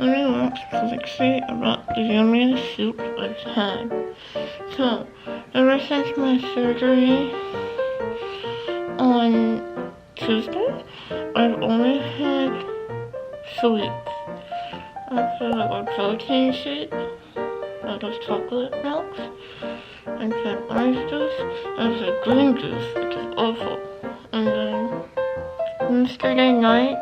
really want to fixate about the yummiest soup I've had. So, ever since my surgery on Tuesday, I've only had sweets. I've had like a protein shake, like those chocolate milks. I've had orange juice, I've had green juice, which is awful. And then yesterday night,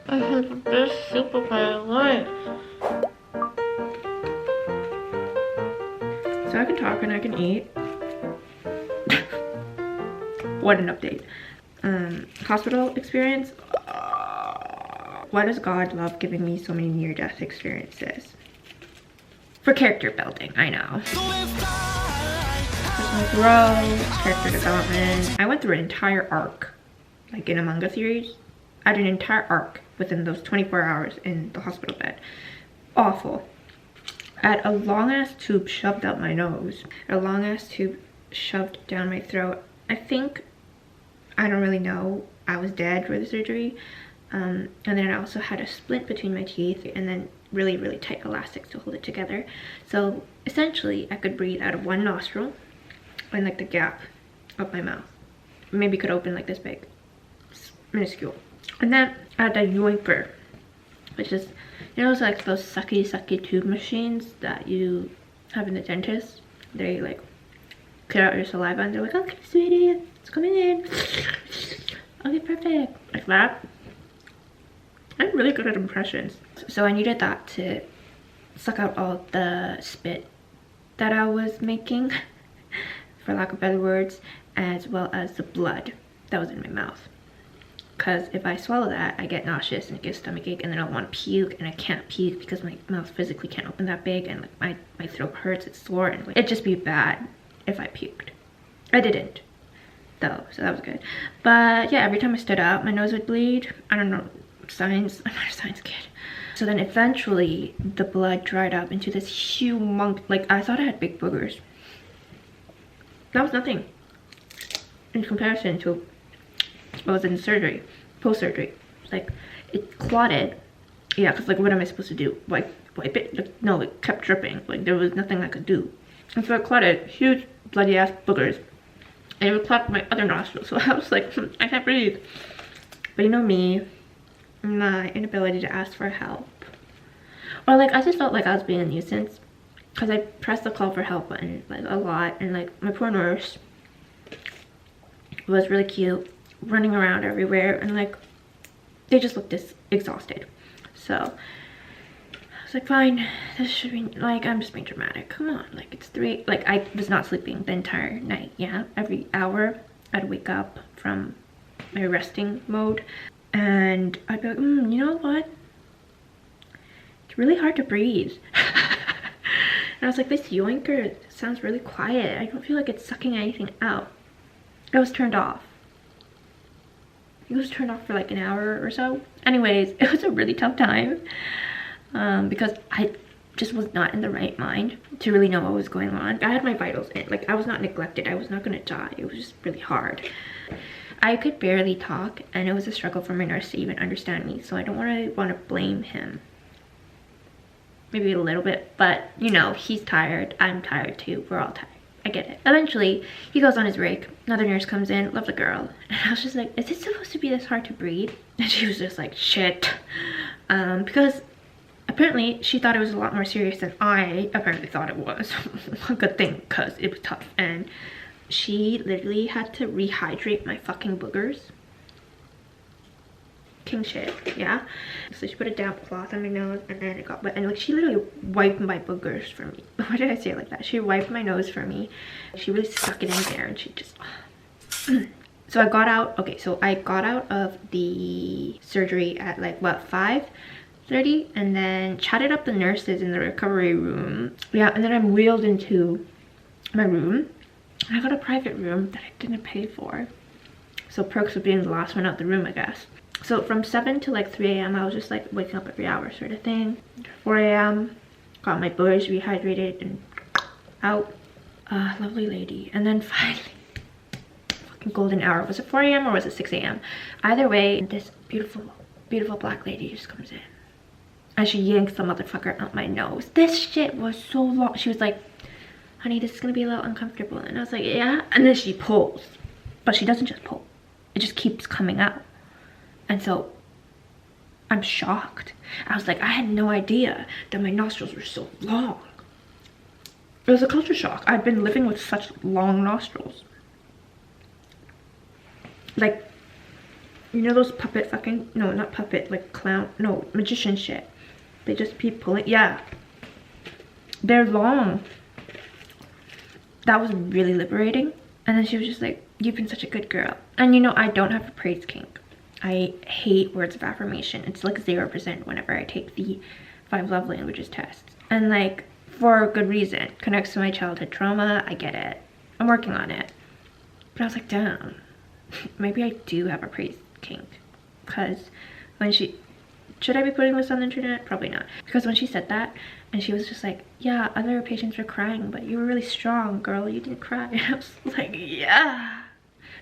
I had the best soup of my life. So I can talk and I can eat. What an update. Hospital experience. Why does God love giving me so many near-death experiences? For character building, I know. Personal growth, character development. I went through an entire arc, like in Among Us series. I had an entire arc within those 24 hours in the hospital bed. Awful. I had a long ass tube shoved up my nose, a long ass tube shoved down my throat. I think, I don't really know, I was dead for the surgery. And then I also had a splint between my teeth and then really, really tight elastics to hold it together. So essentially I could breathe out of one nostril and like the gap of my mouth. Maybe could open like this big. It's minuscule. And then I had a yoinker, which is, you know, it's like those sucky tube machines that you have in the dentist. They like clear out your saliva and they're like, okay, sweetie, it's coming in. Okay, perfect. Like that. I'm really good at impressions. So I needed that to suck out all the spit that I was making, for lack of better words, as well as the blood that was in my mouth. Because if I swallow that, I get nauseous and it gives stomachache, and then I want to puke, and I can't puke because my mouth physically can't open that big, and like my throat hurts, it's sore, and it'd just be bad if I puked. I didn't though, so that was good. But yeah, every time I stood up, my nose would bleed. I don't know, science, I'm not a science kid. So then eventually the blood dried up into this humongous, like I thought I had big boogers. That was nothing in comparison to what was in surgery, post-surgery. Like it clotted. Yeah, because like what am I supposed to do? Like wipe it? Like, no, it kept dripping. Like there was nothing I could do. And so it clotted, huge bloody ass boogers. And it would clot my other nostril. So I was like, I can't breathe. But you know me, my inability to ask for help. Or like I just felt like I was being a nuisance. Because I pressed the call for help button like a lot. And like my poor nurse was really cute, running around everywhere, and like they just looked exhausted. So I was like, fine, this should be like, I'm just being dramatic, come on, like it's 3, like I was not sleeping the entire night. Yeah, every hour I'd wake up from my resting mode and I'd be like, you know what, it's really hard to breathe. And I was like, this yoinker sounds really quiet, I don't feel like it's sucking anything out. It was turned off. It was turned off for like an hour or so. Anyways, it was a really tough time because I just was not in the right mind to really know what was going on. I had my vitals in. Like I was not neglected. I was not going to die. It was just really hard. I could barely talk, and it was a struggle for my nurse to even understand me. So I don't want to blame him. Maybe a little bit, but you know, he's tired. I'm tired too. We're all tired. I get it. Eventually, he goes on his break. Another nurse comes in, lovely girl. And I was just like, is it supposed to be this hard to breathe? And she was just like, shit. Because apparently she thought it was a lot more serious than I apparently thought it was. A good thing, because it was tough. And she literally had to rehydrate my fucking boogers. King shit, yeah. So she put a damp cloth on my nose, and then it got wet, and like she literally wiped my boogers for me. Why did I say it like that? She wiped my nose for me. She really stuck it in there, and she just so I got out. Okay, so I got out of the surgery at like what, 5:30, and then chatted up the nurses in the recovery room. Yeah, and then I'm wheeled into my room. I got a private room that I didn't pay for, so perks of being the last one out the room, I guess. So from 7 to like 3 a.m. I was just like waking up every hour sort of thing. 4 a.m. got my boogers rehydrated and out. Lovely lady. And then finally, fucking golden hour. Was it 4 a.m. or was it 6 a.m.? Either way, this beautiful beautiful black lady just comes in. And she yanks the motherfucker out my nose. This shit was so long. She was like, honey, this is gonna be a little uncomfortable. And I was like, yeah. And then she pulls. But she doesn't just pull. It just keeps coming out. And so I'm shocked. I was like, I had no idea that my nostrils were so long. It was a culture shock. I'd been living with such long nostrils. Like, you know those puppet fucking, no, not puppet, like clown, no, magician shit. They just keep pulling, yeah. They're long. That was really liberating. And then she was just like, you've been such a good girl. And you know, I don't have a praise kink. I hate words of affirmation. It's like 0% whenever I take the 5 love languages test. And like, for a good reason. Connects to my childhood trauma. I get it. I'm working on it. But I was like, damn. Maybe I do have a praise kink. Because when she... Should I be putting this on the internet? Probably not. Because when she said that, and she was just like, yeah, other patients were crying, but you were really strong, girl. You didn't cry. And I was like, yeah.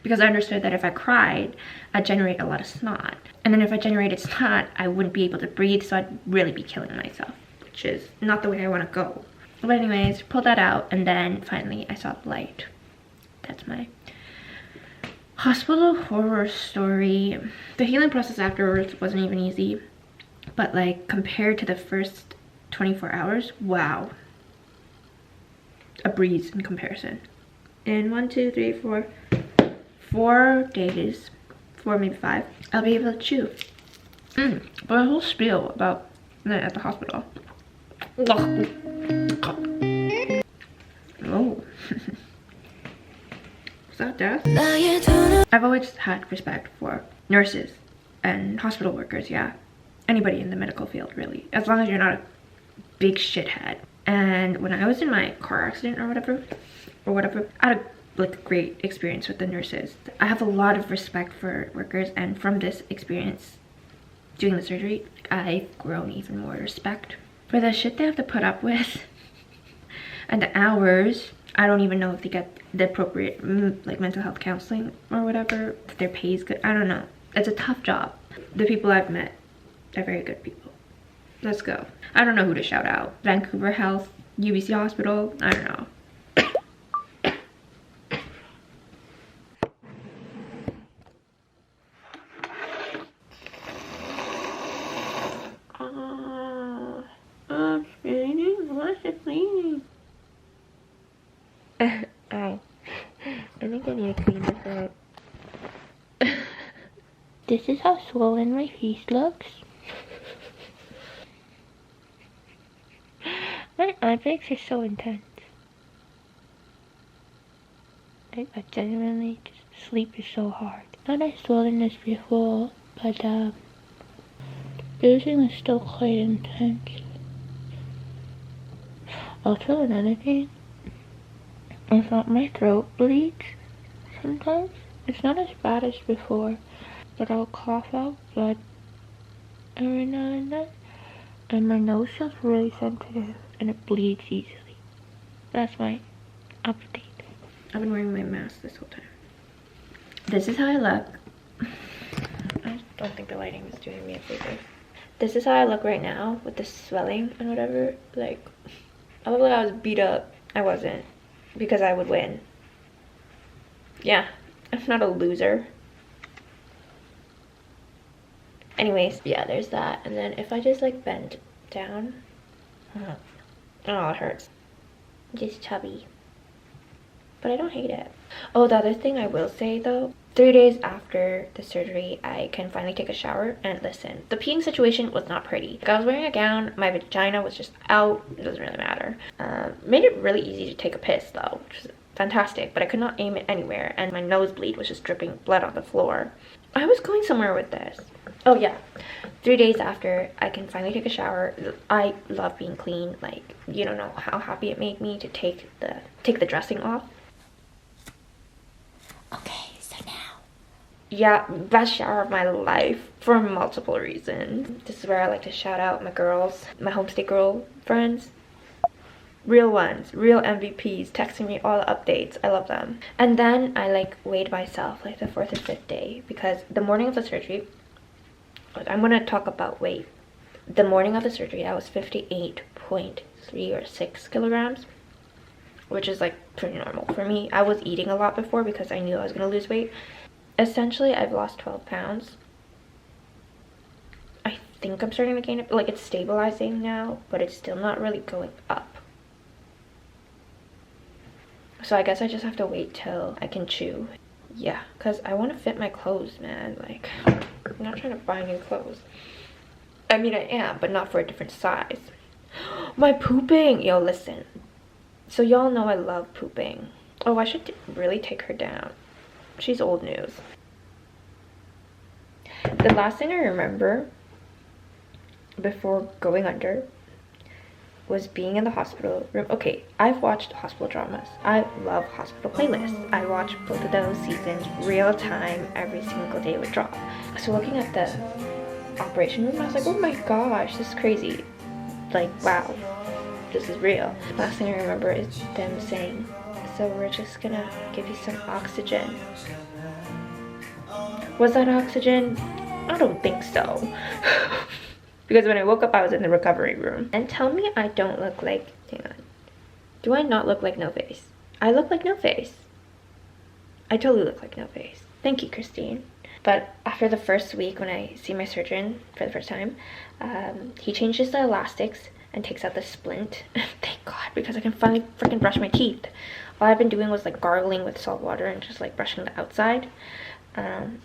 Because I understood that if I cried, I'd generate a lot of snot. And then if I generated snot, I wouldn't be able to breathe, so I'd really be killing myself. Which is not the way I want to go. But anyways, pulled that out, and then finally I saw the light. That's my hospital horror story. The healing process afterwards wasn't even easy. But like, compared to the first 24 hours, wow. A breeze in comparison. In 4 days, 4, maybe 5, I'll be able to chew. But a whole spiel about at the hospital. Oh. Is that death? I've always had respect for nurses and hospital workers, yeah. Anybody in the medical field, really. As long as you're not a big shithead. And when I was in my car accident or whatever, I had a great experience with the nurses. I have a lot of respect for workers, and from this experience doing the surgery, I've grown even more respect for the shit they have to put up with. And the hours, I don't even know if they get the appropriate like mental health counseling or whatever, if their pay is good. I don't know. It's a tough job. The people I've met are very good people. Let's go. I don't know who to shout out. Vancouver Health, UBC Hospital, I don't know. I'm bleeding. Why is it bleeding? Ow. I think I need to clean this up. This is how swollen my face looks. My eyebrows are so intense. I genuinely just, sleep is so hard. Not as swollen as before, but the bruising is still quite intense. Also, another thing is that my throat bleeds sometimes. It's not as bad as before, but I'll cough out blood every now and then. And my nose feels really sensitive and it bleeds easily. That's my update. I've been wearing my mask this whole time. This is how I look. I don't think the lighting is doing me a favor. This is how I look right now with the swelling and whatever. Like, I look like I was beat up. I wasn't, because I would win. Yeah, I'm not a loser. Anyways, yeah, there's that. And then if I just like bend down, oh, it hurts. Just chubby. But I don't hate it. Oh, the other thing I will say though, 3 days after the surgery, I can finally take a shower. And listen, the peeing situation was not pretty. Like, I was wearing a gown, my vagina was just out. It doesn't really matter. Made it really easy to take a piss though, which is fantastic, but I could not aim it anywhere, and my nosebleed was just dripping blood on the floor. I was going somewhere with this. Oh yeah, 3 days after, I can finally take a shower. I love being clean. Like, you don't know how happy it made me to take the dressing off. Okay, so now. Yeah, best shower of my life for multiple reasons. This is where I like to shout out my girls, my homestay girl friends. Real ones, real MVPs, texting me all the updates. I love them. And then I like weighed myself like the 4th or 5th day, because the morning of the surgery, I'm gonna talk about weight. The morning of the surgery, I was 58.3 or 6 kilograms, which is like pretty normal for me. I was eating a lot before because I knew I was gonna lose weight. Essentially, I've lost 12 pounds. I think I'm starting to gain it. Like, it's stabilizing now, but it's still not really going up. So I guess I just have to wait till I can chew. Yeah, because I want to fit my clothes, man. Like, I'm not trying to buy new clothes. I mean, I am, but not for a different size. My pooping! Yo, listen. So y'all know I love pooping. Oh, I should really take her down. She's old news. The last thing I remember before going under was being in the hospital room. Okay, I've watched hospital dramas. I love hospital playlists. I watch both of those seasons real time every single day with drop. So looking at the operation room, I was like, oh my gosh, this is crazy. Like, wow, this is real. Last thing I remember is them saying, so we're just gonna give you some oxygen. Was that oxygen? I don't think so. Because when I woke up, I was in the recovery room. And tell me I don't look like, hang on. Do I not look like No Face? I look like No Face. I totally look like No Face. Thank you, Christine. But after the first week, when I see my surgeon for the first time, he changes the elastics and takes out the splint. Thank God, because I can finally freaking brush my teeth. All I've been doing was like gargling with salt water and just like brushing the outside.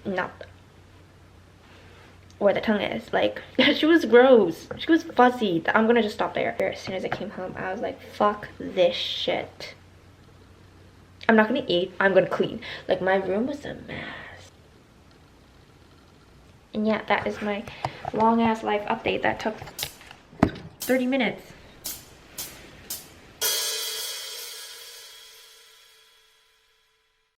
Not where the tongue is. Like, she was gross. She was fuzzy. I'm gonna just stop there. As soon as I came home, I was like, fuck this shit. I'm not gonna eat. I'm gonna clean. Like, my room was a mess. And yeah, that is my long ass life update that took 30 minutes.